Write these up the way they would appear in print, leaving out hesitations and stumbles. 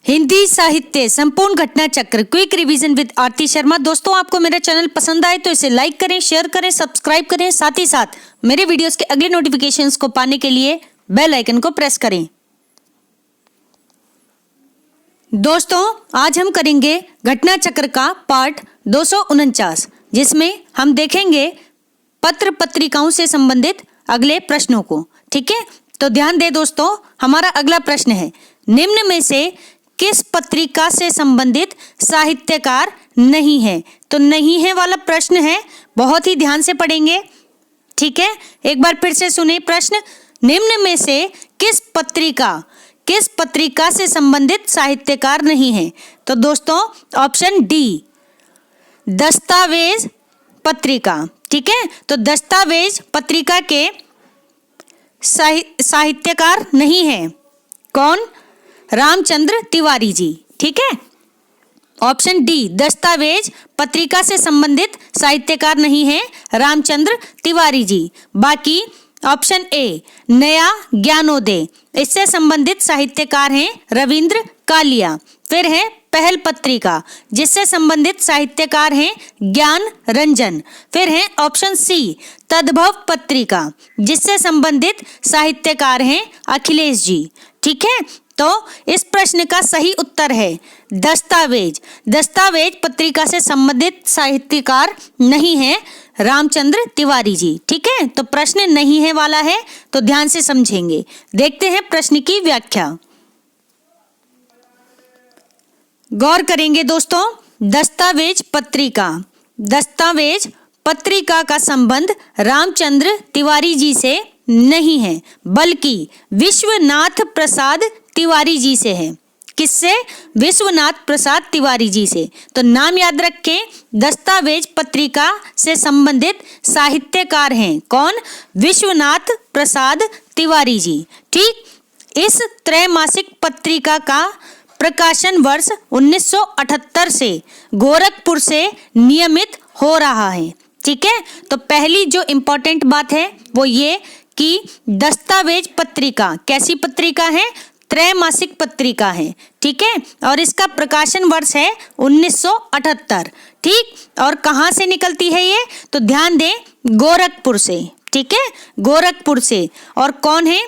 हिंदी साहित्य संपूर्ण घटना चक्र क्विक रिवीजन विद आरती शर्मा। दोस्तों, आपको मेरा चैनल पसंद आए तो इसे लाइक करें, शेयर करें, सब्सक्राइब करें। साथ ही साथ मेरे वीडियोस के अगले नोटिफिकेशंस को पाने के लिए बेल आइकन को प्रेस करें। दोस्तों, आज हम करेंगे घटना चक्र का पार्ट 249, जिसमें हम देखेंगे पत्र पत्रिकाओं से संबंधित अगले प्रश्नों को। ठीक है, तो ध्यान दें दोस्तों, हमारा अगला प्रश्न है, निम्न में से किस पत्रिका से संबंधित साहित्यकार नहीं है? तो नहीं है वाला प्रश्न है, बहुत ही ध्यान से पढ़ेंगे। ठीक है, एक बार फिर से सुने प्रश्न, निम्न में से किस पत्रिका से संबंधित साहित्यकार नहीं है? तो दोस्तों ऑप्शन डी, दस्तावेज पत्रिका। ठीक है, तो दस्तावेज पत्रिका के साहित्यकार नहीं है। कौन? रामचंद्र तिवारी जी। ठीक है, ऑप्शन डी, दस्तावेज पत्रिका से संबंधित साहित्यकार नहीं है रामचंद्र तिवारी जी। बाकी ऑप्शन ए, नया ज्ञानोदय, इससे संबंधित साहित्यकार हैं रविंद्र कालिया। फिर है पहल पत्रिका, जिससे संबंधित साहित्यकार हैं ज्ञान रंजन। फिर है ऑप्शन सी, तद्भव पत्रिका, जिससे संबंधित साहित्यकार हैं अखिलेश जी। ठीक है, तो इस प्रश्न का सही उत्तर है दस्तावेज पत्रिका से संबंधित साहित्यकार नहीं है रामचंद्र तिवारी जी। ठीक है, तो प्रश्न नहीं है वाला है, तो ध्यान से समझेंगे। देखते हैं प्रश्न की व्याख्या, गौर करेंगे दोस्तों। दस्तावेज पत्रिका का संबंध रामचंद्र तिवारी जी से नहीं है, बल्कि विश्वनाथ प्रसाद तिवारी जी से है। किससे? विश्वनाथ प्रसाद तिवारी जी से। तो नाम याद रखें, दस्तावेज पत्रिका से संबंधित साहित्यकार हैं कौन? विश्वनाथ प्रसाद तिवारी जी। ठीक, इस त्रैमासिक पत्रिका का प्रकाशन वर्ष 1978 से गोरखपुर से नियमित हो रहा है। ठीक है, तो पहली जो इम्पोर्टेंट बात है वो ये कि दस्तावेज पत्रिका कैसी पत्रिका है? त्रैमासिक पत्रिका है। ठीक है, और इसका प्रकाशन वर्ष है 1978। ठीक, और कहाँ से निकलती है ये? तो ध्यान दें, गोरखपुर से। ठीक है, गोरखपुर से। और कौन है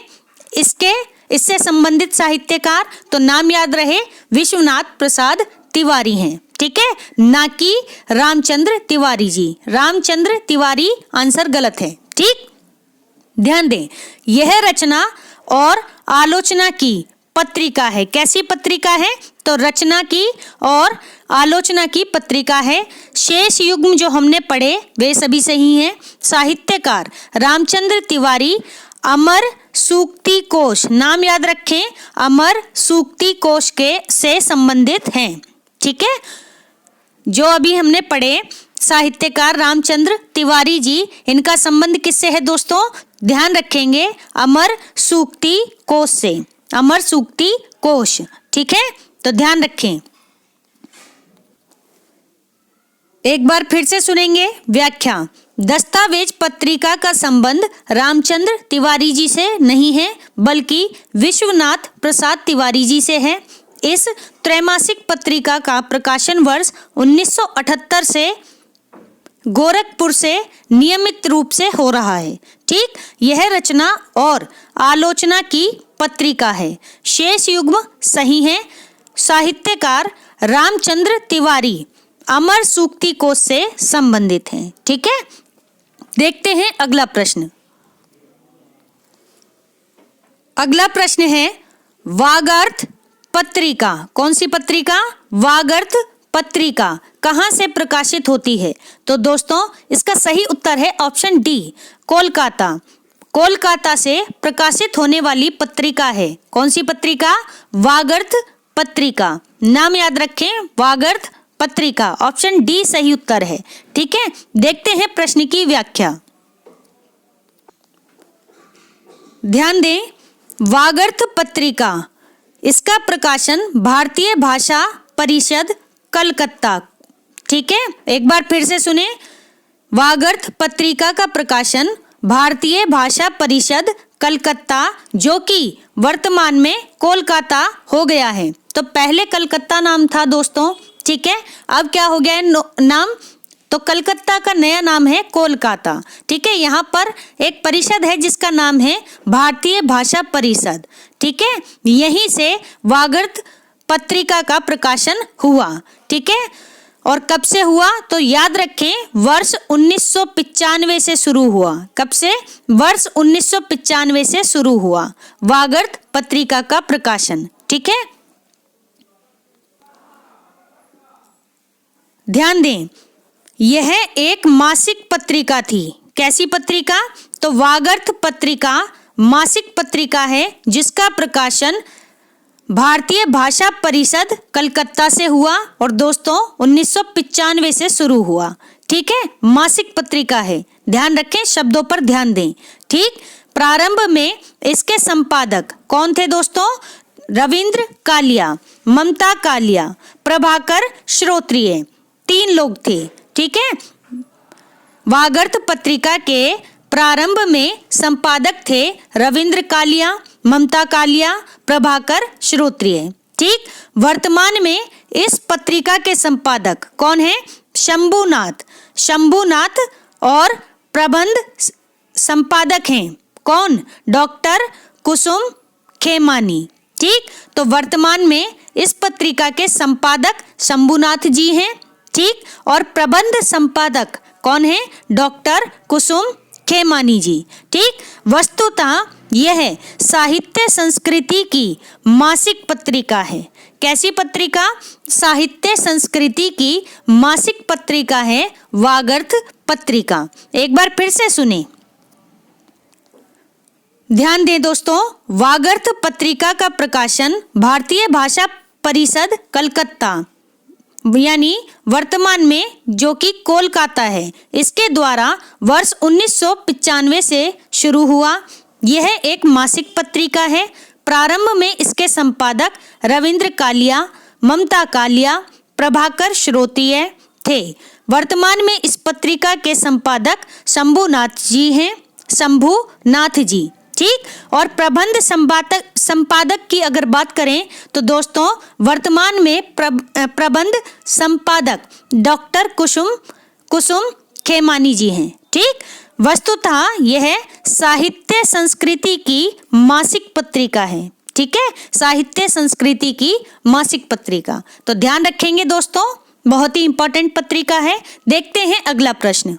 इससे संबंधित साहित्यकार? तो नाम याद रहे, विश्वनाथ प्रसाद तिवारी हैं। ठीक है, ना कि रामचंद्र तिवारी जी। रामचंद्र तिवारी आंसर गलत है। ठीक, ध्यान दें, यह रचना और आलोचना की पत्रिका है। कैसी पत्रिका है? तो रचना की और आलोचना की पत्रिका है। शेष युग्म जो हमने पढ़े वे सभी सही हैं। साहित्यकार रामचंद्र तिवारी अमर सूक्ति कोश, नाम याद रखें, अमर सूक्ति कोश के से संबंधित हैं। ठीक है, जो अभी हमने पढ़े साहित्यकार रामचंद्र तिवारी जी, इनका संबंध किससे है दोस्तों? ध्यान रखेंगे, अमर सूक्ति कोश से। अमर सूक्ति कोश। ठीक है, तो ध्यान रखें। एक बार फिर से सुनेंगे व्याख्या, दस्तावेज पत्रिका का संबंध रामचंद्र तिवारी जी से नहीं है, बल्कि विश्वनाथ प्रसाद तिवारी जी से है। इस त्रैमासिक पत्रिका का प्रकाशन वर्ष 1978 से गोरखपुर से नियमित रूप से हो रहा है। ठीक, यह रचना और आलोचना की पत्रिका है। शेष युग्म सही हैं। साहित्यकार रामचंद्र तिवारी अमर सूक्ति कोश से संबंधित हैं। ठीक है, देखते हैं अगला प्रश्न। अगला प्रश्न है, वागार्थ पत्रिका, कौन सी पत्रिका? वागार्थ पत्रिका कहाँ से प्रकाशित होती है? तो दोस्तों इसका सही उत्तर है ऑप्शन डी, कोलकाता से प्रकाशित होने वाली पत्रिका है। कौन सी पत्रिका? वागार्थ पत्रिका। नाम याद रखें, वागार्थ पत्रिका। ऑप्शन डी सही उत्तर है। ठीक है, देखते हैं प्रश्न की व्याख्या। ध्यान दें, वागार्थ पत्रिका, इसका प्रकाशन भारतीय भाषा परिषद कलकत्ता। ठीक है, एक बार फिर से सुने, वागार्थ पत्रिका का प्रकाशन भारतीय भाषा परिषद कलकत्ता, जो कि वर्तमान में कोलकाता हो गया है। तो पहले कलकत्ता नाम था दोस्तों, ठीक है। अब क्या हो गया है नाम, तो कलकत्ता का नया नाम है कोलकाता, ठीक है। यहाँ पर एक परिषद है जिसका नाम है भारतीय भाषा परिषद, ठीक है। यहीं से वागर्त पत्रिका का प्रकाशन हुआ, ठीक है। और कब से हुआ, तो याद रखें वर्ष 1995 से शुरू हुआ। कब से, वर्ष 1995 से शुरू हुआ वागर्त पत्रिका का प्रकाशन, ठीक है। ध्यान दें, यह एक मासिक पत्रिका थी। कैसी पत्रिका, तो वागर्त पत्रिका मासिक पत्रिका है जिसका प्रकाशन भारतीय भाषा परिषद कलकत्ता से हुआ और दोस्तों 1995 से शुरू हुआ, ठीक है। मासिक पत्रिका है, ध्यान रखें, शब्दों पर ध्यान दें, ठीक। प्रारंभ में इसके संपादक कौन थे दोस्तों, रविंद्र कालिया, ममता कालिया, प्रभाकर श्रोत्रिय, 3 लोग थे, ठीक है। वागर्त पत्रिका के प्रारंभ में संपादक थे रविंद्र कालिया, ममता कालिया, प्रभाकर श्रोत्रिय, ठीक। वर्तमान में इस पत्रिका के संपादक कौन है, शंभुनाथ और प्रबंध संपादक हैं कौन, डॉक्टर कुसुम खेमानी, ठीक। तो वर्तमान में इस पत्रिका के संपादक शंभुनाथ जी हैं, ठीक। और प्रबंध संपादक कौन है, डॉक्टर कुसुम खेमानी जी, ठीक। वस्तुतः यह साहित्य संस्कृति की मासिक पत्रिका है। कैसी पत्रिका, साहित्य संस्कृति की मासिक पत्रिका है वागर्त पत्रिका। एक बार फिर से सुने, ध्यान दें दोस्तों, वागर्त पत्रिका का प्रकाशन भारतीय भाषा परिषद कलकत्ता यानी वर्तमान में जो कि कोलकाता है, इसके द्वारा वर्ष 1995 से शुरू हुआ। यह एक मासिक पत्रिका है। प्रारंभ में इसके संपादक रविंद्र कालिया, ममता कालिया, प्रभाकर श्रोत्रिय थे। वर्तमान में इस पत्रिका के संपादक शंभुनाथ जी, ठीक। और प्रबंध संपादक की अगर बात करें तो दोस्तों वर्तमान में प्रबंध संपादक डॉक्टर कुसुम खेमानी जी हैं, ठीक। वस्तुतः यह साहित्य संस्कृति की मासिक पत्रिका है, ठीक है, साहित्य संस्कृति की मासिक पत्रिका। तो ध्यान रखेंगे दोस्तों, बहुत ही इंपॉर्टेंट पत्रिका है। देखते हैं अगला प्रश्न।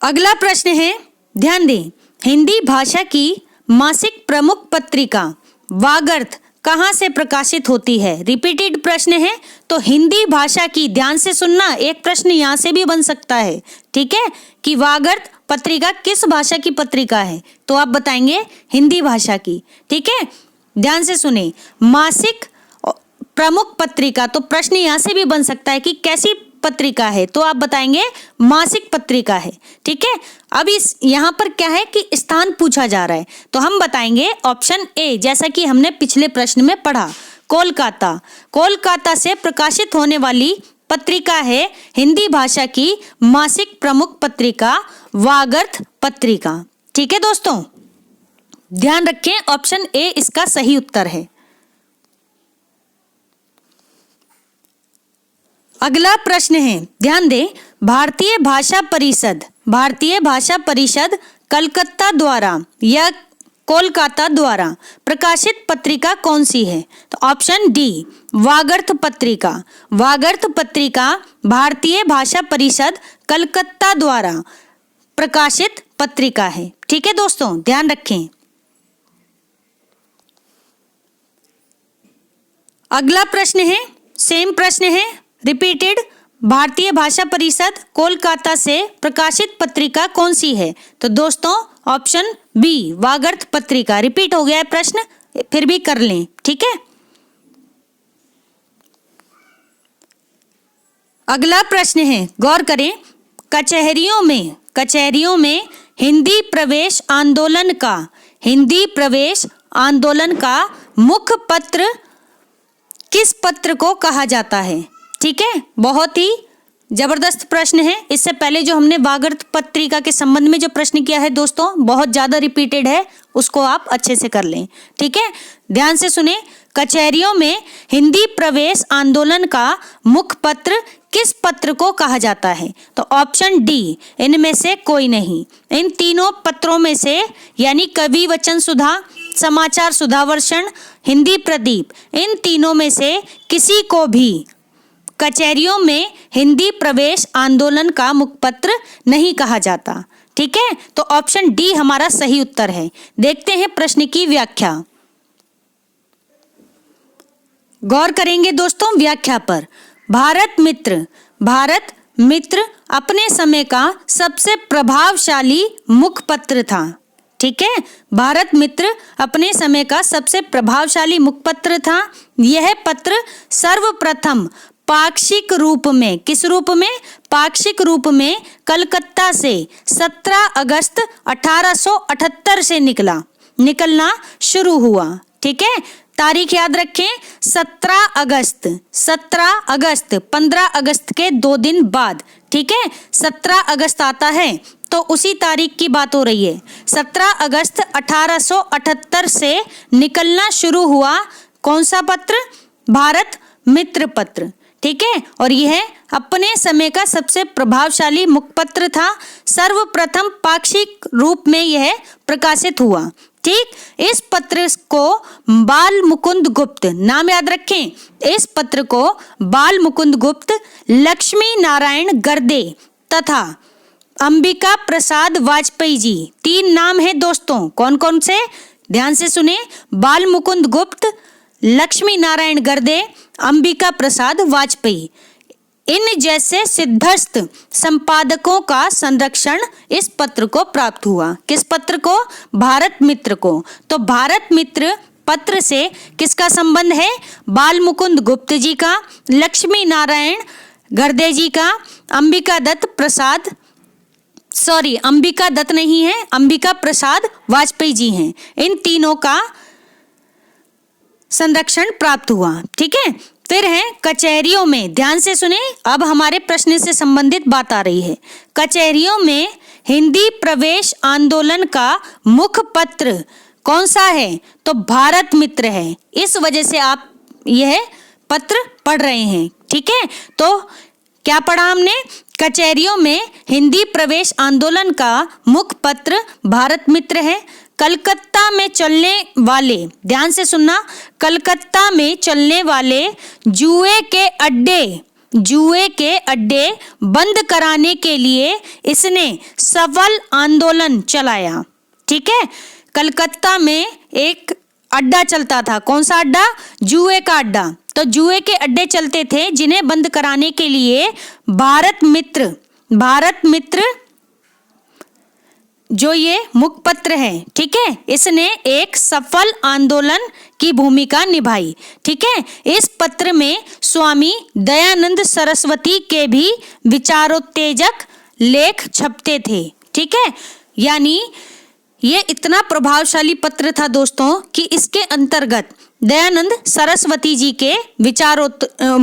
अगला प्रश्न है, ध्यान दें, हिंदी भाषा की मासिक प्रमुख पत्रिका वागर्त कहाँ से प्रकाशित होती है। रिपीटेड प्रश्न है, तो हिंदी भाषा की, ध्यान से सुनना, एक प्रश्न यहाँ से भी बन सकता है, ठीक है, कि वागर्त पत्रिका किस भाषा की पत्रिका है, तो आप बताएंगे हिंदी भाषा की, ठीक है। ध्यान से सुने, मासिक प्रमुख पत्रिका, तो प्रश्न यहाँ से भी बन सकता है कि कैसी पत्रिका है, तो आप बताएंगे मासिक पत्रिका है, ठीक है। अब इस यहाँ पर क्या है कि स्थान पूछा जा रहा है, तो हम बताएंगे ऑप्शन ए, जैसा कि हमने पिछले प्रश्न में पढ़ा, कोलकाता। कोलकाता से प्रकाशित होने वाली पत्रिका है हिंदी भाषा की मासिक प्रमुख पत्रिका वागर्त पत्रिका, ठीक है दोस्तों। ध्यान रखें, ऑप्शन ए इसका सही उत्तर है। अगला प्रश्न है, ध्यान दें, भारतीय भाषा परिषद कलकत्ता द्वारा या कोलकाता द्वारा प्रकाशित पत्रिका कौन सी है, तो ऑप्शन डी वागर्त पत्रिका। वागर्त पत्रिका भारतीय भाषा परिषद कलकत्ता द्वारा प्रकाशित पत्रिका है, ठीक है दोस्तों, ध्यान रखें। अगला प्रश्न है, सेम प्रश्न है, रिपीटेड, भारतीय भाषा परिषद कोलकाता से प्रकाशित पत्रिका कौन सी है, तो दोस्तों ऑप्शन बी वागर्त पत्रिका। रिपीट हो गया है प्रश्न, फिर भी कर लें, ठीक है। अगला प्रश्न है, गौर करें, कचहरियों में हिंदी प्रवेश आंदोलन का मुख्य पत्र किस पत्र को कहा जाता है, ठीक है। बहुत ही जबरदस्त प्रश्न है। इससे पहले जो हमने वागर्त पत्रिका के संबंध में जो प्रश्न किया है दोस्तों, बहुत ज्यादा रिपीटेड है, उसको आप अच्छे से कर लें। ठीक है, ध्यान से सुने। कचहरियों में हिंदी प्रवेश आंदोलन का मुखपत्र किस पत्र को कहा जाता है? तो ऑप्शन डी, इनमें से कोई नहीं। इन तीनों पत्रों में से यानी कवि वचन सुधा, समाचार सुधावर्षण, हिंदी प्रदीप, इन तीनों में से किसी को भी कचहरियों में हिंदी प्रवेश आंदोलन का मुखपत्र नहीं कहा जाता। ठीक है, तो ऑप्शन डी हमारा सही उत्तर है। देखते हैं प्रश्न की व्याख्या। गौर करेंगे दोस्तों व्याख्या पर। भारत मित्र अपने समय का सबसे प्रभावशाली मुखपत्र था। ठीक है, भारत मित्र अपने समय का सबसे प्रभावशाली मुखपत्र था। यह पत्र सर्वप्रथम पाक्षिक रूप में, किस रूप में? पाक्षिक रूप में कलकत्ता से 17 अगस्त 1878 से निकलना शुरू हुआ। ठीक है, तारीख याद रखें, 17 अगस्त 15 अगस्त के 2 दिन बाद। ठीक है, 17 अगस्त आता है तो उसी तारीख की बात हो रही है। 17 अगस्त 1878 से निकलना शुरू हुआ कौन सा पत्र? भारत मित्र पत्र। ठीक है, और यह अपने समय का सबसे प्रभावशाली मुखपत्र था। सर्वप्रथम पाक्षिक रूप में यह प्रकाशित हुआ। ठीक, इस पत्र को बाल मुकुंद गुप्त, नाम याद रखें, इस पत्र को बाल मुकुंद गुप्त, लक्ष्मी नारायण गर्दे तथा अंबिका प्रसाद वाजपेयी जी, 3 नाम है दोस्तों। कौन कौन से? ध्यान से सुने। बाल मुकुंद गुप्त, लक्ष्मी नारायण गर्दे, अंबिका प्रसाद वाजपेयी, इन जैसे सिद्धस्थ संपादकों का संरक्षण इस पत्र को प्राप्त हुआ। किस पत्र को? भारत मित्र को। तो भारत मित्र पत्र से किसका संबंध है? बाल मुकुंद गुप्त जी का, लक्ष्मी नारायण गर्दे जी का, अंबिका दत्त नहीं है, अंबिका प्रसाद वाजपेयी जी हैं। इन तीनों का संरक्षण प्राप्त हुआ। ठीक है, फिर है कचहरियों में, ध्यान से सुने, अब हमारे प्रश्न से संबंधित बात आ रही है। कचहरियों में हिंदी प्रवेश आंदोलन का मुखपत्र कौन सा है? तो भारत मित्र है। इस वजह से आप यह पत्र पढ़ रहे हैं। ठीक है, तो क्या पढ़ा हमने? कचहरियों में हिंदी प्रवेश आंदोलन का मुखपत्र भारत मित्र है। कलकत्ता में चलने वाले, ध्यान से सुनना, कलकत्ता में चलने वाले जुए के अड्डे बंद कराने के लिए इसने सफल आंदोलन चलाया। ठीक है, कलकत्ता में एक अड्डा चलता था। कौन सा अड्डा? जुए का अड्डा। तो जुए के अड्डे चलते थे जिन्हें बंद कराने के लिए भारत मित्र जो ये मुखपत्र है, ठीक है, इसने एक सफल आंदोलन की भूमिका निभाई। ठीक है, इस पत्र में स्वामी दयानंद सरस्वती के भी विचारोत्तेजक लेख छपते थे। ठीक है, यानी ये इतना प्रभावशाली पत्र था दोस्तों कि इसके अंतर्गत दयानंद सरस्वती जी के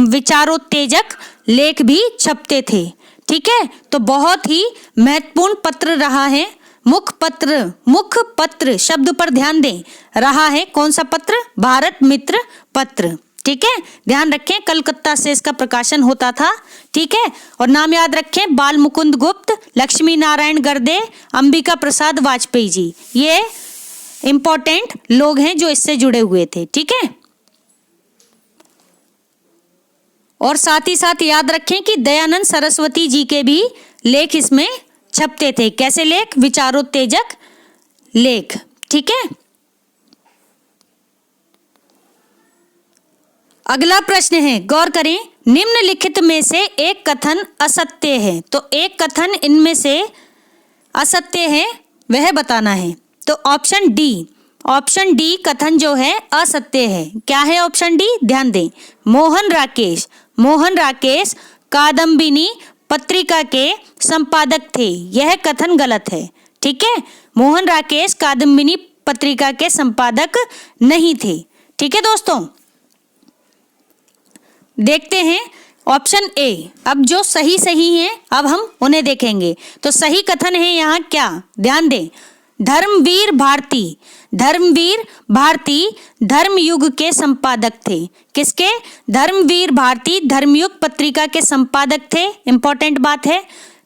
विचारोत्तेजक लेख भी छपते थे। ठीक है, तो बहुत ही महत्वपूर्ण पत्र रहा है। मुखपत्र शब्द पर ध्यान दें, रहा है कौन सा पत्र? भारत मित्र पत्र। ठीक है, ध्यान रखें, कलकत्ता से इसका प्रकाशन होता था। ठीक है, और नाम याद रखें, बाल मुकुंद गुप्त, लक्ष्मी नारायण गर्दे, अंबिका प्रसाद वाजपेयी जी, ये इंपॉर्टेंट लोग हैं जो इससे जुड़े हुए थे। ठीक है, और साथ ही साथ याद रखें कि दयानंद सरस्वती जी के भी लेख इसमें छपते थे। कैसे लेख? विचारोत्तेजक लेख। ठीक है, अगला प्रश्न है, गौर करें, निम्नलिखित में से एक कथन असत्य है। तो एक कथन इनमें से असत्य है, वह बताना है। तो ऑप्शन डी कथन जो है असत्य है। क्या है ऑप्शन डी? ध्यान दें, मोहन राकेश कादम्बिनी पत्रिका के संपादक थे, यह कथन गलत है। ठीक है, मोहन राकेश कादम्बिनी पत्रिका के संपादक नहीं थे। ठीक है दोस्तों, देखते हैं ऑप्शन ए। अब जो सही सही हैं अब हम उन्हें देखेंगे। तो सही कथन है यहाँ क्या, ध्यान दें, धर्मवीर भारती। धर्मवीर भारती धर्मयुग के संपादक थे। किसके? धर्मवीर भारती धर्मयुग पत्रिका के संपादक थे। इंपॉर्टेंट बात है।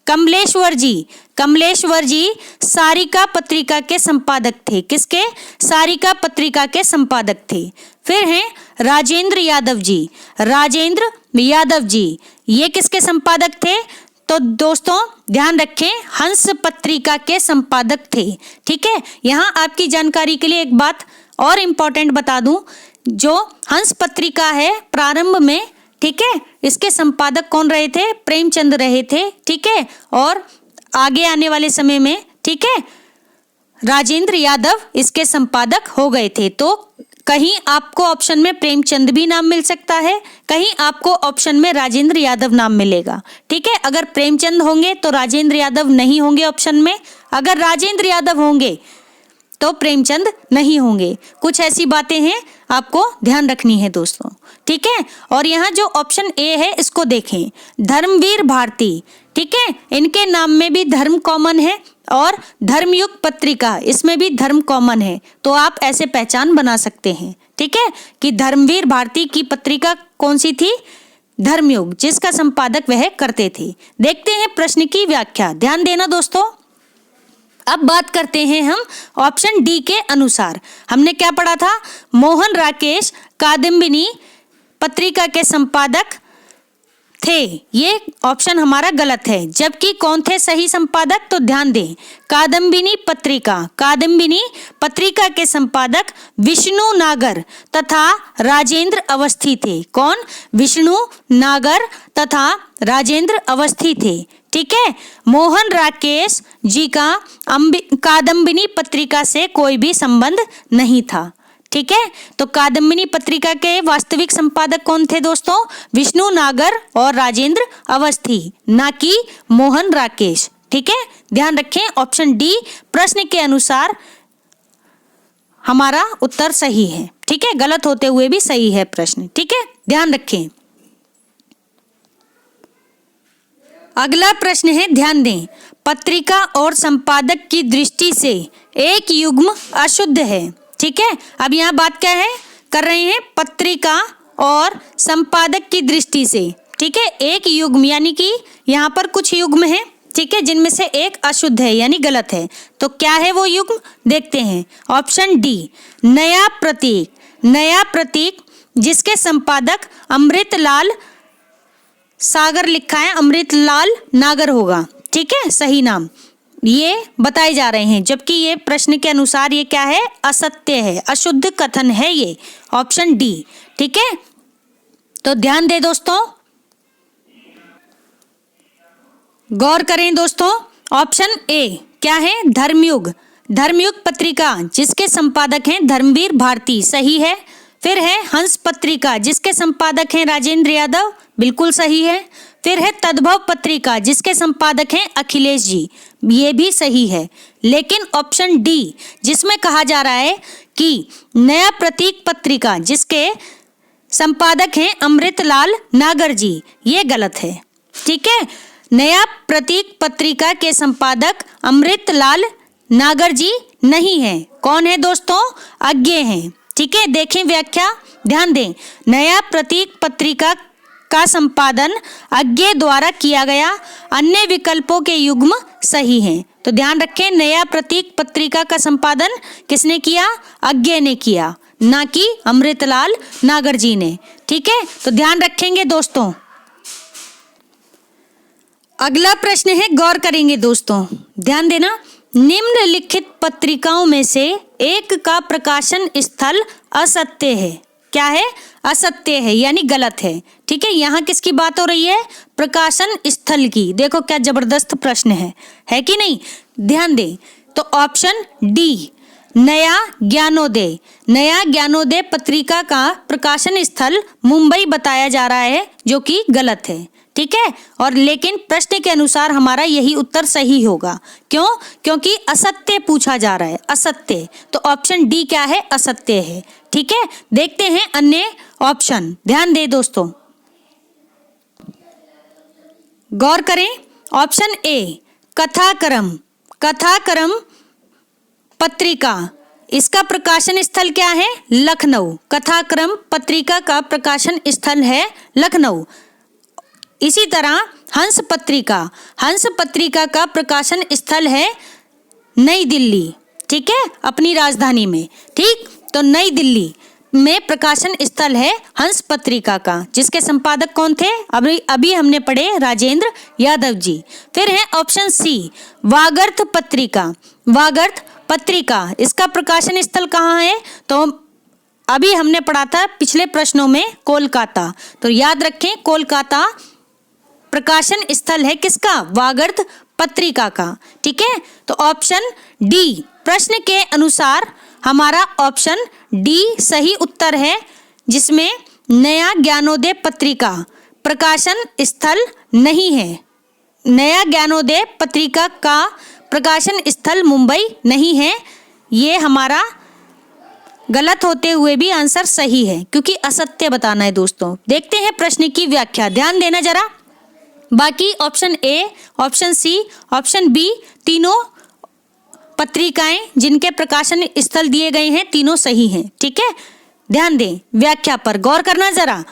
कमलेश्वर जी, कमलेश्वर जी सारिका पत्रिका के संपादक थे। किसके? सारिका पत्रिका के संपादक थे। फिर हैं राजेंद्र यादव जी। राजेंद्र यादव जी ये किसके संपादक थे? तो दोस्तों ध्यान रखें, हंस पत्रिका के संपादक थे। ठीक है, यहाँ आपकी जानकारी के लिए एक बात और इम्पोर्टेंट बता दूं, जो हंस पत्रिका है प्रारंभ में, ठीक है, इसके संपादक कौन रहे थे? प्रेमचंद रहे थे। ठीक है, और आगे आने वाले समय में, ठीक है, राजेंद्र यादव इसके संपादक हो गए थे। तो कहीं आपको ऑप्शन में प्रेमचंद भी नाम मिल सकता है, कहीं आपको ऑप्शन में राजेंद्र यादव नाम मिलेगा। ठीक है, अगर प्रेमचंद होंगे तो राजेंद्र यादव नहीं होंगे ऑप्शन में, अगर राजेंद्र यादव होंगे तो प्रेमचंद नहीं होंगे। कुछ ऐसी बातें हैं आपको ध्यान रखनी है दोस्तों। ठीक है, और यहाँ जो ऑप्शन ए है इसको देखें, धर्मवीर भारती। ठीक है, इनके नाम में भी धर्म कॉमन है और धर्मयुग पत्रिका इसमें भी धर्म कॉमन है। तो आप ऐसे पहचान बना सकते हैं, ठीक है, कि धर्मवीर भारती की पत्रिका कौन सी थी? धर्मयुग, जिसका संपादक वह करते थे। देखते हैं प्रश्न की व्याख्या, ध्यान देना दोस्तों। अब बात करते हैं हम ऑप्शन डी के अनुसार। हमने क्या पढ़ा था? मोहन राकेश कादम्बिनी पत्रिका के संपादक थे। ये ऑप्शन हमारा गलत है, जबकि कौन थे सही संपादक? तो ध्यान दें, कादम्बिनी पत्रिका, कादम्बिनी पत्रिका के संपादक विष्णु नागर तथा राजेंद्र अवस्थी थे। कौन? विष्णु नागर तथा राजेंद्र अवस्थी थे। ठीक है, मोहन राकेश जी का कादम्बिनी पत्रिका से कोई भी संबंध नहीं था। ठीक है, तो कादम्बिनी पत्रिका के वास्तविक संपादक कौन थे दोस्तों? विष्णु नागर और राजेंद्र अवस्थी, ना कि मोहन राकेश। ठीक है, ध्यान रखें, ऑप्शन डी प्रश्न के अनुसार हमारा उत्तर सही है। ठीक है, गलत होते हुए भी सही है प्रश्न। ठीक है, ध्यान रखें। अगला प्रश्न है, ध्यान दें, पत्रिका और संपादक की दृष्टि से एक युग्म अशुद्ध है। ठीक है, अब यहाँ बात क्या है कर रहे हैं? पत्रिका और संपादक की दृष्टि से। ठीक है, एक युग्म यानी कि यहाँ पर कुछ युग्म हैं, ठीक है, जिनमें से एक अशुद्ध है यानी गलत है। तो क्या है वो युग्म? देखते हैं, ऑप्शन डी नया प्रतीक। नया प्रतीक जिसके संपादक अमृतलाल सागर लिखा है, अमृतलाल नागर होगा। ठीक है, सही नाम ये बताए जा रहे हैं, जबकि ये प्रश्न के अनुसार ये क्या है? असत्य है, अशुद्ध कथन है ये, ऑप्शन डी। ठीक है, तो ध्यान दे दोस्तों, गौर करें दोस्तों। ऑप्शन ए क्या है? धर्मयुग। धर्मयुग पत्रिका जिसके संपादक हैं धर्मवीर भारती, सही है। फिर है हंस पत्रिका जिसके संपादक हैं राजेंद्र यादव, बिल्कुल सही है। फिर है तद्भव पत्रिका जिसके संपादक हैं अखिलेश जी, ये भी सही है। लेकिन ऑप्शन डी जिसमें कहा जा रहा है कि नया प्रतीक पत्रिका जिसके संपादक हैं अमृतलाल नागर जी, ये गलत है। ठीक है, नया प्रतीक पत्रिका के संपादक अमृतलाल नागर जी नहीं है। कौन है दोस्तों? अज्ञे हैं। ठीक है, देखें व्याख्या, ध्यान दें, नया प्रतीक पत्रिका का संपादन अज्ञे द्वारा किया गया, अन्य विकल्पों के युग्म सही हैं। तो ध्यान रखें, नया प्रतीक पत्रिका का संपादन किसने किया? अज्ञे ने किया, ना कि अमृतलाल नागर जी ने। ठीक है, तो ध्यान रखेंगे दोस्तों। अगला प्रश्न है, गौर करेंगे दोस्तों, ध्यान देना, निम्नलिखित पत्रिकाओं में से एक का प्रकाशन स्थल असत्य है। क्या है? असत्य है यानी गलत है। ठीक है, यहाँ किसकी बात हो रही है? प्रकाशन स्थल की। देखो क्या जबरदस्त प्रश्न है कि नहीं? ध्यान दें, तो ऑप्शन डी नया ज्ञानोदय। नया ज्ञानोदय पत्रिका का प्रकाशन स्थल मुंबई बताया जा रहा है, जो कि गलत है। ठीक है, और लेकिन प्रश्न के अनुसार हमारा यही उत्तर सही होगा। क्यों? क्योंकि असत्य पूछा जा रहा है, असत्य। तो ऑप्शन डी क्या है? असत्य है। ठीक है, देखते हैं अन्य ऑप्शन, ध्यान दे दोस्तों। गौर करें, ऑप्शन ए कथाकरम, कथाकरम पत्रिका, इसका प्रकाशन स्थल क्या है? लखनऊ। कथाकरम पत्रिका का प्रकाशन स्थल है लखनऊ। इसी तरह हंस पत्रिका, हंस पत्रिका का प्रकाशन स्थल है नई दिल्ली, ठीक है, अपनी राजधानी में। ठीक, तो नई दिल्ली में प्रकाशन स्थल है हंस पत्रिका का, जिसके संपादक कौन थे? अभी हमने पढ़े राजेंद्र यादव जी। फिर है ऑप्शन सी वागर्थ पत्रिका, वागर्थ पत्रिका, इसका प्रकाशन स्थल कहाँ है? तो अभी हमने पढ़ा था पिछले प्रश्नों में कोलकाता, तो याद रखें कोलकाता प्रकाशन स्थल है किसका? वागर्थ पत्रिका का। ठीक है, तो ऑप्शन डी प्रश्न के अनुसार हमारा ऑप्शन डी सही उत्तर है, जिसमें नया ज्ञानोदय पत्रिका प्रकाशन स्थल नहीं है। नया ज्ञानोदय पत्रिका का प्रकाशन स्थल मुंबई नहीं है। ये हमारा गलत होते हुए भी आंसर सही है, क्योंकि असत्य बताना है दोस्तों। देखते हैं प्रश्न की व्याख्या, ध्यान देना जरा। बाकी option A, option C, option B, तीनों पत्रिकाएं जिनके प्रकाशन स्थल दिए गए हैं तीनों सही हैं। ठीक है, ध्यान दें, व्याख्या पर गौर करना जरा।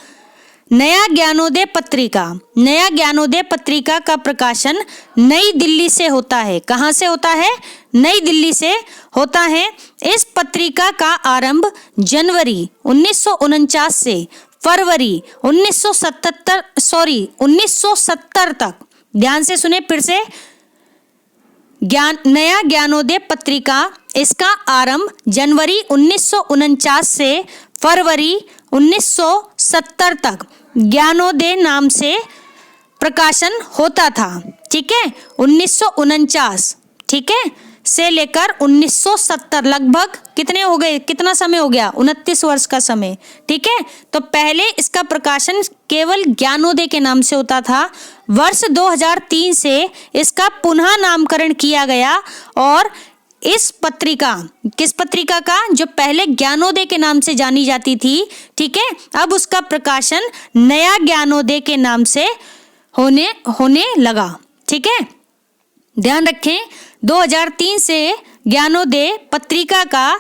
नया ज्ञानोदय पत्रिका, नया ज्ञानोदय पत्रिका का प्रकाशन नई दिल्ली से होता है। कहाँ से होता है? नई दिल्ली से होता है। इस पत्रिका का आरंभ जनवरी 1949 से फरवरी 1970 तक, ध्यान से सुने फिर से, नया ज्ञानोदय पत्रिका, इसका आरंभ जनवरी 1949 से फरवरी 1970 तक ज्ञानोदय नाम से प्रकाशन होता था। ठीक है, 1949, ठीक है, से लेकर 1970, लगभग कितने हो गए, कितना समय हो गया? 29 वर्ष का समय। ठीक है, तो पहले इसका प्रकाशन केवल ज्ञानोदय के नाम से होता था। वर्ष 2003 से इसका पुनः नामकरण किया गया और इस पत्रिका, किस पत्रिका का? जो पहले ज्ञानोदय के नाम से जानी जाती थी, ठीक है, अब उसका प्रकाशन नया ज्ञानोदय के नाम से होने लगा। ठीक है, ध्यान रखें, 2003 से ज्ञानोदय पत्रिका का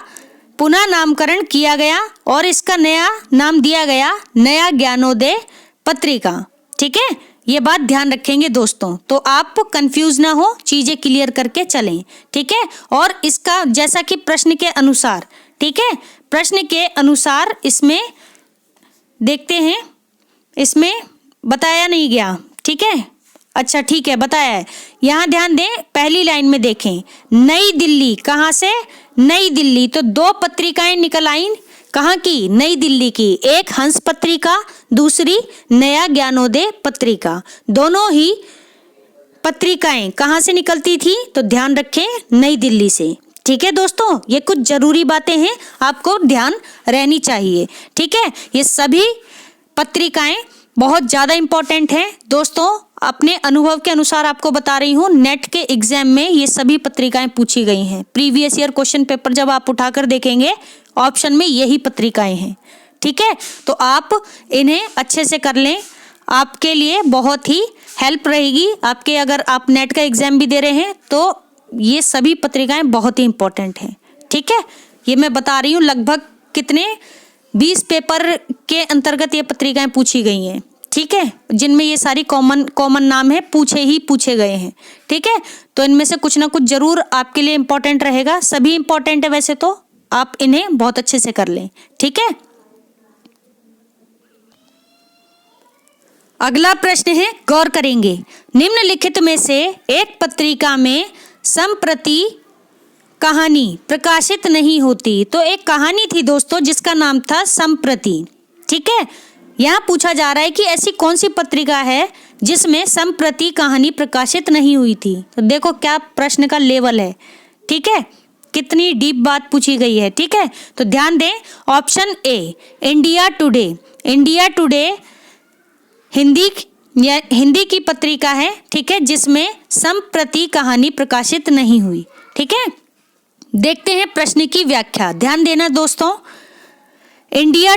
पुनः नामकरण किया गया और इसका नया नाम दिया गया नया ज्ञानोदय पत्रिका। ठीक है, ये बात ध्यान रखेंगे दोस्तों, तो आप कंफ्यूज ना हो, चीजें क्लियर करके चलें। ठीक है, और इसका जैसा कि प्रश्न के अनुसार, ठीक है, प्रश्न के अनुसार इसमें देखते हैं, इसमें बताया नहीं गया। ठीक है, अच्छा ठीक है, बताया है। यहाँ ध्यान दें, पहली लाइन में देखें, नई दिल्ली, कहाँ से? नई दिल्ली, तो दो पत्रिकाएं निकल आईं, कहाँ की? नई दिल्ली की। एक हंस पत्रिका, दूसरी नया ज्ञानोदय पत्रिका। दोनों ही पत्रिकाएं कहाँ से निकलती थी? तो ध्यान रखें, नई दिल्ली से। ठीक है दोस्तों, ये कुछ जरूरी बातें हैं, आपको ध्यान रहनी चाहिए। ठीक है, ये सभी पत्रिकाएं बहुत ज़्यादा इम्पोर्टेंट हैं दोस्तों। अपने अनुभव के अनुसार आपको बता रही हूँ, नेट के एग्जाम में ये सभी पत्रिकाएं पूछी गई हैं। प्रीवियस ईयर क्वेश्चन पेपर जब आप उठाकर देखेंगे, ऑप्शन में यही पत्रिकाएं हैं। ठीक है, तो आप इन्हें अच्छे से कर लें, आपके लिए बहुत ही हेल्प रहेगी। आपके अगर आप नेट का एग्जाम भी दे रहे हैं तो ये सभी पत्रिकाएं बहुत ही इंपॉर्टेंट हैं। ठीक है, ये मैं बता रही हूँ, लगभग कितने 20 पेपर के अंतर्गत ये पत्रिकाएं पूछी गई हैं। ठीक है, जिनमें ये सारी कॉमन नाम है, पूछे गए हैं। ठीक है, तो इनमें से कुछ ना कुछ जरूर आपके लिए इम्पोर्टेंट रहेगा। सभी इम्पोर्टेंट है वैसे तो, आप इन्हें बहुत अच्छे से कर लें। ठीक है, अगला प्रश्न है, गौर करेंगे, निम्नलिखित में से एक पत्रिका में संप्रति कहानी प्रकाशित नहीं होती। तो एक कहानी थी दोस्तों जिसका नाम था संप्रति। ठीक है, यहाँ पूछा जा रहा है कि ऐसी कौन सी पत्रिका है जिसमें संप्रति कहानी प्रकाशित नहीं हुई थी। तो देखो क्या प्रश्न का लेवल है। ठीक है, कितनी डीप बात पूछी गई है। ठीक है, तो ध्यान दें, option A India today, India today Hindi की पत्रिका है। ठीक है, जिसमें संप्रति कहानी प्रकाशित नहीं हुई। ठीक है, देखते हैं प्रश्न की व्याख्या, ध्यान देना दोस्तों। इंडिया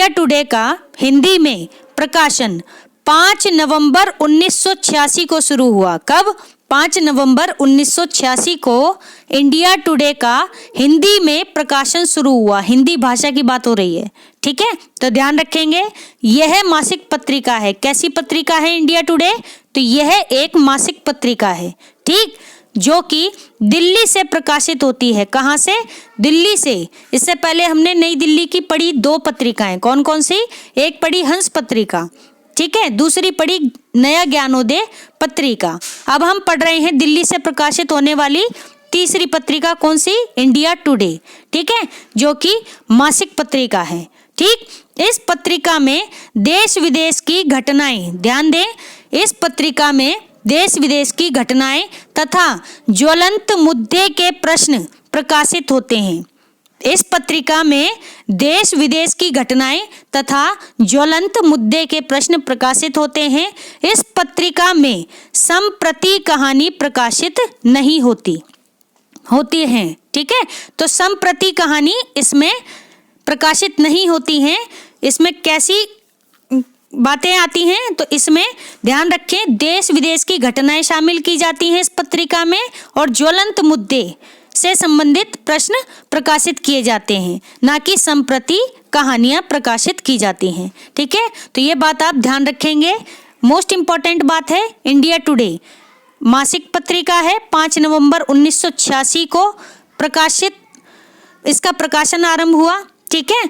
टुडे का हिंदी में प्रकाशन 5 नवंबर 1986 को शुरू हुआ। कब? 5 नवंबर 1986 को इंडिया टुडे का हिंदी में प्रकाशन शुरू हुआ। हिंदी भाषा की बात हो रही है, ठीक है, तो ध्यान रखेंगे। यह मासिक पत्रिका है। कैसी पत्रिका है इंडिया टुडे? तो यह एक मासिक पत्रिका है, ठीक, जो कि दिल्ली से प्रकाशित होती है। कहाँ से? दिल्ली से। इससे पहले हमने नई दिल्ली की पढ़ी 2 पत्रिकाएं। कौन कौन सी? एक पढ़ी हंस पत्रिका, ठीक है, दूसरी पढ़ी नया ज्ञानोदय पत्रिका। अब हम पढ़ रहे हैं दिल्ली से प्रकाशित होने वाली तीसरी पत्रिका। कौन सी? इंडिया टुडे, ठीक है, जो कि मासिक पत्रिका है, ठीक। इस पत्रिका में देश विदेश की घटनाएं, ध्यान दें, इस पत्रिका में देश विदेश की घटनाएं तथा ज्वलंत मुद्दे के प्रश्न प्रकाशित होते हैं। इस पत्रिका में देश विदेश की घटनाएं तथा ज्वलंत मुद्दे के प्रश्न प्रकाशित होते हैं। इस पत्रिका में संप्रति कहानी प्रकाशित नहीं होती हैं, ठीक है। तो संप्रति कहानी इसमें प्रकाशित नहीं होती हैं। इसमें कैसी बातें आती हैं? तो इसमें ध्यान रखें, देश विदेश की घटनाएं शामिल की जाती हैं इस पत्रिका में, और ज्वलंत मुद्दे से संबंधित प्रश्न प्रकाशित किए जाते हैं, ना कि संप्रति कहानियां प्रकाशित की जाती हैं, ठीक है। तो ये बात आप ध्यान रखेंगे, मोस्ट इंपॉर्टेंट बात है। इंडिया टुडे मासिक पत्रिका है, 5 नवंबर 1986 को प्रकाशित, इसका प्रकाशन आरंभ हुआ, ठीक है,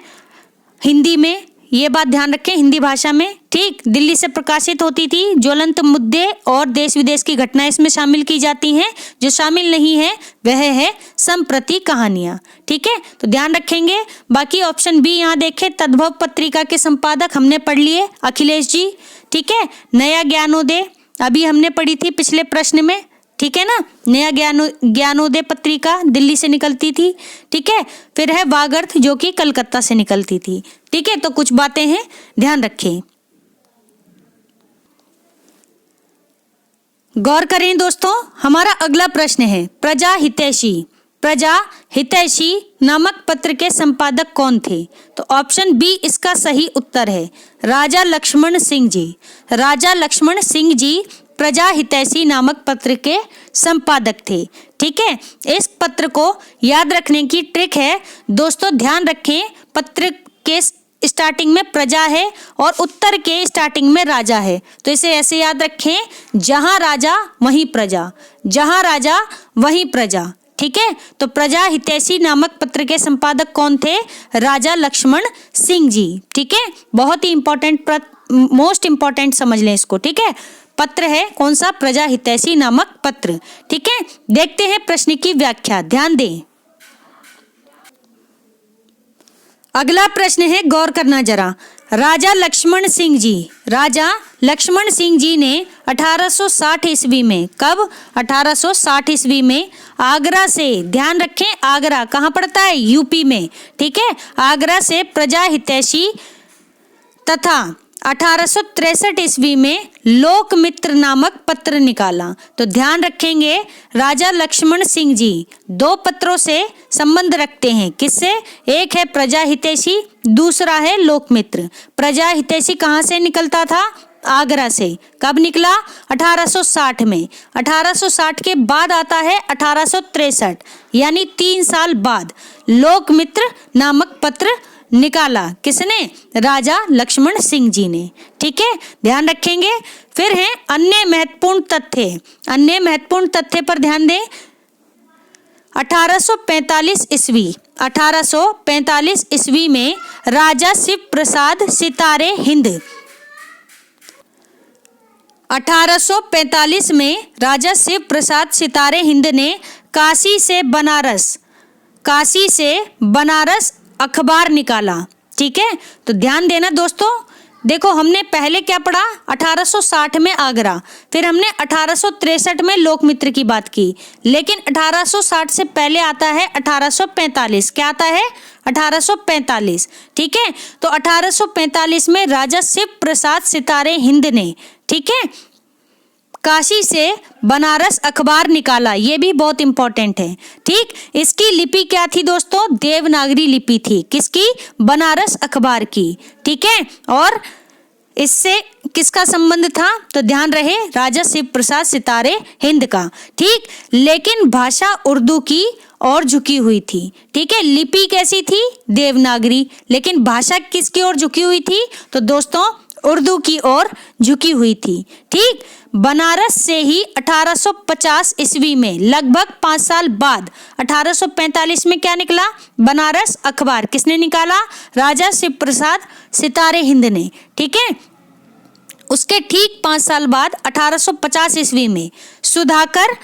हिंदी में। ये बात ध्यान रखें, हिंदी भाषा में, ठीक, दिल्ली से प्रकाशित होती थी। ज्वलंत मुद्दे और देश विदेश की घटनाएं इसमें शामिल की जाती हैं। जो शामिल नहीं है वह है संप्रति कहानियां, ठीक है, तो ध्यान रखेंगे। बाकी ऑप्शन बी यहाँ देखें, तद्भव पत्रिका के संपादक हमने पढ़ लिए अखिलेश जी, ठीक है। नया ज्ञानोदय अभी हमने पढ़ी थी पिछले प्रश्न में, ठीक है ना, नया ज्ञानोदय पत्रिका दिल्ली से निकलती थी, ठीक है। फिर है वागर्थ जो कि कलकत्ता से निकलती थी, ठीक है। तो कुछ बातें हैं, ध्यान रखें, गौर करें दोस्तों। हमारा अगला प्रश्न है, प्रजा हितैषी नामक पत्र के संपादक कौन थे? तो ऑप्शन बी इसका सही उत्तर है, राजा लक्ष्मण सिंह जी। राजा लक्ष्मण सिंह जी प्रजा हितैषी नामक पत्र के संपादक थे, ठीक है। इस पत्र को याद रखने की ट्रिक है दोस्तों, ध्यान रखें, पत्र के स्टार्टिंग में प्रजा है और उत्तर के स्टार्टिंग में राजा है, तो इसे ऐसे याद रखें, जहां राजा वहीं प्रजा, जहां राजा वहीं प्रजा, ठीक है। तो प्रजा हितैषी नामक पत्र के संपादक कौन थे? राजा लक्ष्मण सिंह जी, ठीक है। बहुत ही इंपॉर्टेंट, मोस्ट इंपॉर्टेंट समझ लें इसको, ठीक है। पत्र है कौन सा? प्रजा हितैषी नामक पत्र, ठीक है। देखते हैं प्रश्न की व्याख्या, ध्यान दें। अगला प्रश्न है, गौर करना जरा। राजा लक्ष्मण सिंह जी ने 1860 ईस्वी में, कब? 1860 ईस्वी में आगरा से, ध्यान रखें, आगरा कहाँ पड़ता है? यूपी में, ठीक है। आगरा से प्रजा हितैषी तथा 1863 ईस्वी में लोकमित्र नामक पत्र निकाला। तो ध्यान रखेंगे, राजा लक्ष्मण सिंह जी 2 पत्रों से संबंध रखते हैं। किससे? एक है प्रजा हितैषी, दूसरा है लोकमित्र। प्रजा हितैषी कहाँ से निकलता था? आगरा से। कब निकला? 1860 में। 1860 के बाद आता है 1863, यानी 3 साल बाद लोकमित्र नामक पत्र निकाला। किसने? राजा लक्ष्मण सिंह जी ने, ठीक है, ध्यान रखेंगे। फिर है अन्य महत्वपूर्ण तथ्य। अन्य महत्वपूर्ण तथ्य पर ध्यान दें। 1845 ईस्वी में राजा शिव प्रसाद सितारे हिंद, 1845 में राजा शिव प्रसाद सितारे हिंद ने काशी से बनारस अखबार निकाला, ठीक है। तो ध्यान देना दोस्तों, देखो हमने पहले क्या पढ़ा? 1860 में आगरा, फिर हमने 1863 में लोकमित्र की बात की, लेकिन 1860 से पहले आता है 1845। क्या आता है? 1845, ठीक है। तो 1845 में राजा शिव प्रसाद सितारे हिंद ने, ठीक है, काशी से बनारस अखबार निकाला। ये भी बहुत इंपॉर्टेंट है, ठीक। इसकी लिपि क्या थी दोस्तों? देवनागरी लिपि थी। किसकी? बनारस अखबार की, ठीक है। और इससे किसका संबंध था? तो ध्यान रहे, राजा शिव प्रसाद सितारे हिंद का। ठीक, लेकिन भाषा उर्दू की ओर झुकी हुई थी। ठीक है, लिपि कैसी थी? देवनागरी। लेकिन भाषा किसकी ओर झुकी हुई थी? तो दोस्तों उर्दू की ओर झुकी हुई थी। ठीक, बनारस से ही 1850 ईस्वी में लगभग 5 साल बाद 1845 में क्या निकला? बनारस अखबार। किसने निकाला? राजा शिव प्रसाद सितारे हिंद ने। ठीक है, उसके ठीक 5 साल बाद 1850 ईस्वी में सुधाकर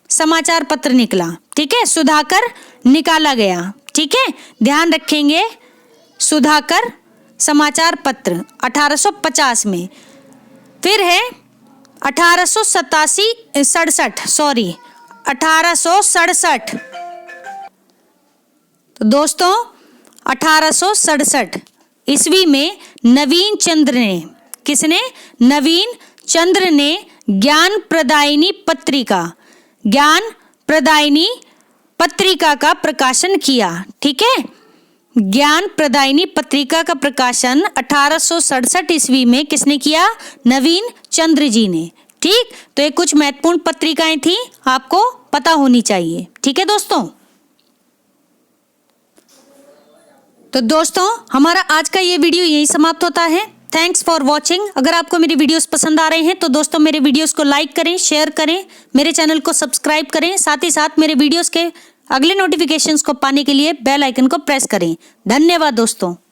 समाचार पत्र निकला। ठीक है, सुधाकर निकाला गया। ठीक है, ध्यान रखेंगे, सुधाकर समाचार पत्र 1850 में। फिर है 1867 तो दोस्तों 1867 ईस्वी में नवीन चंद्र ने, किसने? नवीन चंद्र ने ज्ञान प्रदायिनी पत्रिका का प्रकाशन किया। ठीक है, ज्ञान प्रदायिनी पत्रिका का प्रकाशन 1867 ईस्वी में किसने किया? नवीन चंद्र जी ने। ठीक, तो ये कुछ महत्वपूर्ण पत्रिकाएं थी, आपको पता होनी चाहिए। ठीक है दोस्तों, तो दोस्तों हमारा आज का ये वीडियो यही समाप्त होता है। Thanks for watching. अगर आपको मेरी वीडियोस पसंद आ रहे हैं तो दोस्तों मेरे वीडियोस को लाइक करें, शेयर करें, मेरे चैनल को सब्सक्राइब करें, साथ ही साथ मेरे वीडियोस के अगले नोटिफिकेशंस को पाने के लिए बेल आइकन को प्रेस करें। धन्यवाद दोस्तों।